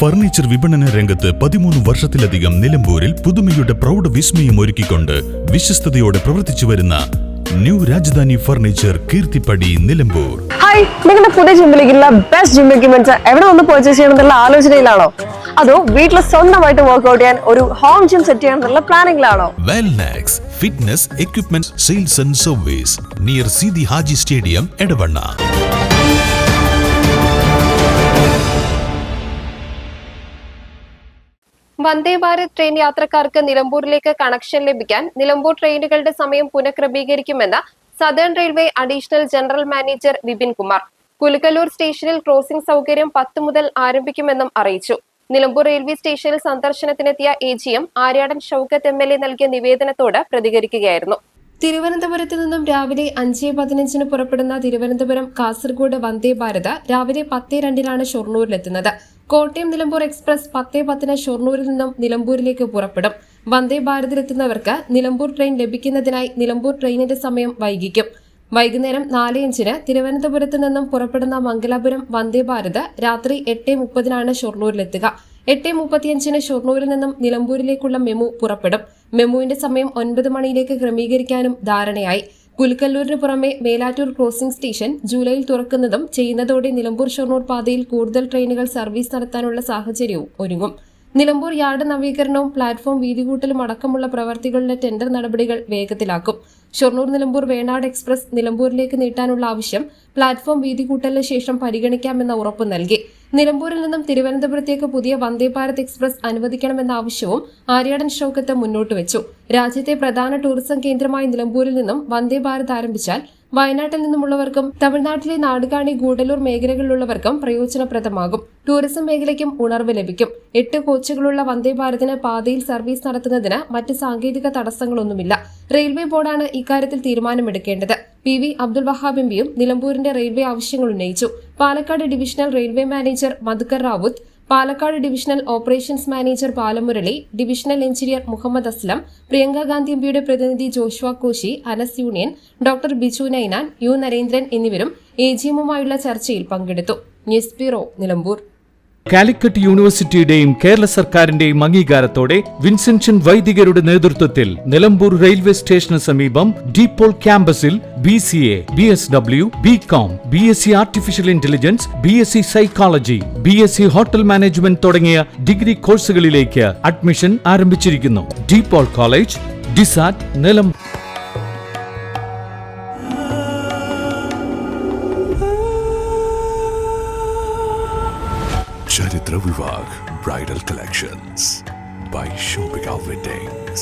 Furniture വിപണന രംഗത്ത് 13 വർഷത്തിലധികം നിലമ്പൂരിൽ പുതുമയുടെ പ്രൗഢ വിസ്മയം ഒരുക്കിക്കൊണ്ട് വിശ്വസ്തയോടെ പ്രവർത്തിച്ചു വരുന്ന new Rajdhani furniture Keerthippadi Nilambur. Hi, നിങ്ങളുടെ പുതിയ ജിമ്മിലേക്കുള്ള ബെസ്റ്റ് ജിം എക്യുപ്മെന്റ്സ് എവിടെ വന്ന് പർച്ചേസ് ചെയ്യണമെന്നുള്ള ആലോചനയിലാണോ? അതോ വീട്ടിൽ സ്വന്തമായിട്ട് വർക്ക്ഔട്ട് ചെയ്യാൻ ഒരു ഹോം ജിം സെറ്റ് ചെയ്യാനുള്ള പ്ലാനിംഗിലാണോ? Wellnex fitness equipment sales and service near Seethi Haji stadium Edavanna. Vande Bharat train യാത്രക്കാർക്ക് നിലമ്പൂരിലേക്ക് കണക്ഷൻ ലഭിക്കാൻ നിലമ്പൂർ ട്രെയിനുകളുടെ സമയം പുനഃക്രമീകരിക്കുമെന്ന് Southern Railway additional general manager Vipin Kumar. Pulikkallur സ്റ്റേഷനിൽ ക്രോസിംഗ് സൗകര്യം 10 മുതൽ ആരംഭിക്കുമെന്നും അറിയിച്ചു. നിലമ്പൂർ റെയിൽവേ സ്റ്റേഷനിൽ സന്ദർശനത്തിനെത്തിയ AGM ആര്യാടൻ ഷൌക്കത്ത് MLA നൽകിയ നിവേദനത്തോട് പ്രതികരിക്കുകയായിരുന്നു. തിരുവനന്തപുരത്ത് നിന്നും രാവിലെ 5:15 പുറപ്പെടുന്ന തിരുവനന്തപുരം കാസർഗോഡ് വന്ദേ ഭാരത് രാവിലെ 10:02 ഷൊർണൂരിലെത്തുന്നത്. കോട്ടയം നിലമ്പൂർ എക്സ്പ്രസ് 10:10 ഷൊർണൂരിൽ നിന്നും നിലമ്പൂരിലേക്ക് പുറപ്പെടും. വന്ദേ ഭാരതിലെത്തുന്നവർക്ക് നിലമ്പൂർ ട്രെയിൻ ലഭിക്കുന്നതിനായി നിലമ്പൂർ ട്രെയിനിന്റെ സമയം വൈകിക്കും. വൈകുന്നേരം 4:05 തിരുവനന്തപുരത്ത് നിന്നും പുറപ്പെടുന്ന മംഗലാപുരം വന്ദേ ഭാരത് രാത്രി 8:30 ഷൊർണൂരിലെത്തുക. 8:35 ഷൊർണൂരിൽ നിന്നും നിലമ്പൂരിലേക്കുള്ള മെമു പുറപ്പെടും. മെമുവിന്റെ സമയം 9 മണിയിലേക്ക് ക്രമീകരിക്കാനും ധാരണയായി. പുലിക്കല്ലൂരിന് പുറമെ മേലാറ്റൂർ ക്രോസിംഗ് സ്റ്റേഷൻ ജൂലൈയിൽ തുറക്കുന്നതും ചെയ്യുന്നതോടെ നിലമ്പൂർ ഷൊർണൂർ പാതയിൽ കൂടുതൽ ട്രെയിനുകൾ സർവീസ് നടത്താനുള്ള സാഹചര്യവും ഒരുങ്ങും. നിലമ്പൂർ യാർഡ് നവീകരണവും പ്ലാറ്റ്ഫോം വീതികൂട്ടലും അടക്കമുള്ള പ്രവർത്തികളുടെ ടെൻഡർ നടപടികൾ വേഗത്തിലാക്കും. ഷൊർണൂർ നിലമ്പൂർ വേണാട് എക്സ്പ്രസ് നിലമ്പൂരിലേക്ക് നീട്ടാനുള്ള ആവശ്യം പ്ലാറ്റ്ഫോം വീതികൂട്ടലിന് ശേഷം പരിഗണിക്കാമെന്ന ഉറപ്പ് നൽകി. നിലമ്പൂരിൽ നിന്നും തിരുവനന്തപുരത്തേക്ക് പുതിയ വന്ദേ ഭാരത് എക്സ്പ്രസ് അനുവദിക്കണമെന്ന ആവശ്യവും ആര്യാടൻ ഷൌക്കത്ത് മുന്നോട്ട് വെച്ചു. രാജ്യത്തെ പ്രധാന ടൂറിസം കേന്ദ്രമായ നിലമ്പൂരിൽ നിന്നും വന്ദേ ഭാരത് ആരംഭിച്ചാൽ വയനാട്ടിൽ നിന്നുമുള്ളവർക്കും തമിഴ്നാട്ടിലെ നാടുകാണി ഗൂഡല്ലൂർ മേഖലകളിലുള്ളവർക്കും പ്രയോജനപ്രദമാകും. ടൂറിസം മേഖലയ്ക്കും ഉണർവ് ലഭിക്കും. 8 കോച്ചുകളുള്ള വന്ദേ ഭാരതിന് പാതയിൽ സർവീസ് നടത്തുന്നതിന് മറ്റ് സാങ്കേതിക തടസ്സങ്ങളൊന്നുമില്ല. റെയിൽവേ ബോർഡാണ് ഇക്കാര്യത്തിൽ തീരുമാനമെടുക്കേണ്ടത്. PV അബ്ദുൽ വഹാബ് MPയും നിലമ്പൂരിന്റെ റെയിൽവേ ആവശ്യങ്ങൾ ഉന്നയിച്ചു. Palakkad divisional railway manager Madhukar Rawat, Palakkad divisional operations manager Palamurali, divisional engineer Muhammad Aslam, Priyanka Gandhi MPയുടെ പ്രതിനിധി Joshua Koshy, Anas union, doctor Biju Ninan, U Narendran എന്നിവരും AGMുമായുള്ള ചർച്ചയിൽ പങ്കെടുത്തു. News bureau, Nilambur. കാലിക്കറ്റ് യൂണിവേഴ്സിറ്റിയുടെയും കേരള സർക്കാരിന്റെയും അംഗീകാരത്തോടെ വിൻസെൻഷൻ വൈദികരുടെ നേതൃത്വത്തിൽ നിലമ്പൂർ റെയിൽവേ സ്റ്റേഷന് സമീപം ഡീപോൾ ക്യാമ്പസിൽ BCA, BSW, BCom, BSc artificial intelligence, BSc psychology, BSc hotel management തുടങ്ങിയ ഡിഗ്രി കോഴ്സുകളിലേക്ക് അഡ്മിഷൻ ആരംഭിച്ചിരിക്കുന്നു. DePaul college, DiSAT, Nilambur. Charitra Vivag Bridal Collections by Shobhika Weddings.